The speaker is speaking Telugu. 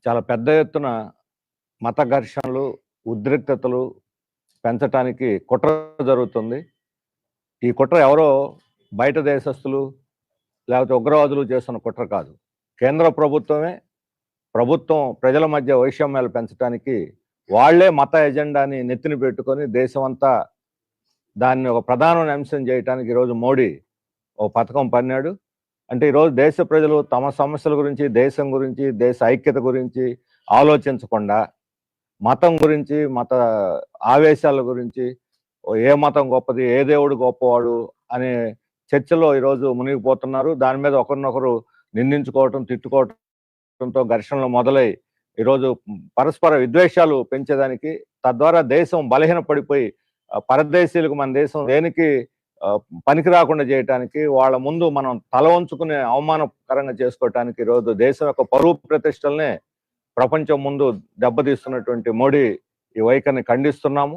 చాలా పెద్ద ఎత్తున మత ఘర్షణలు, ఉద్రిక్తతలు పెంచటానికి కుట్ర జరుగుతుంది. ఈ కుట్ర ఎవరో బయట దేశస్తులు లేకపోతే ఉగ్రవాదులు చేస్తున్న కుట్ర కాదు. కేంద్ర ప్రభుత్వం ప్రజల మధ్య వైషమ్యాలు పెంచటానికి వాళ్ళే మత ఎజెండాని నెత్తిన పెట్టుకొని దేశమంతా దాన్ని ఒక ప్రధానమైన అంశం చేయటానికి ఈరోజు మోడీ ఓ పథకం పన్నాడు. అంటే ఈరోజు దేశ ప్రజలు తమ సమస్యల గురించి, దేశం గురించి, దేశ ఐక్యత గురించి ఆలోచించకుండా మతం గురించి, మత ఆవేశాల గురించి, ఏ మతం గొప్పది, ఏ దేవుడు గొప్పవాడు అనే చర్చలో ఈరోజు మునిగిపోతున్నారు. దాని మీద ఒకరినొకరు నిందించుకోవటం, తిట్టుకోవటంతో ఘర్షణలు మొదలై ఈరోజు పరస్పర విద్వేషాలు పెంచేదానికి, తద్వారా దేశం బలహీన పడిపోయి పరదేశీయులకు మన దేశం దేనికి పనికి రాకుండా చేయటానికి, వాళ్ళ ముందు మనం తల వంచుకునే అవమానకరంగా చేసుకోవటానికి ఈరోజు దేశం యొక్క పరువు ప్రతిష్టలనే ప్రపంచం ముందు దెబ్బతీస్తున్నటువంటి మోడీ ఈ వైఖరిని ఖండిస్తున్నాము.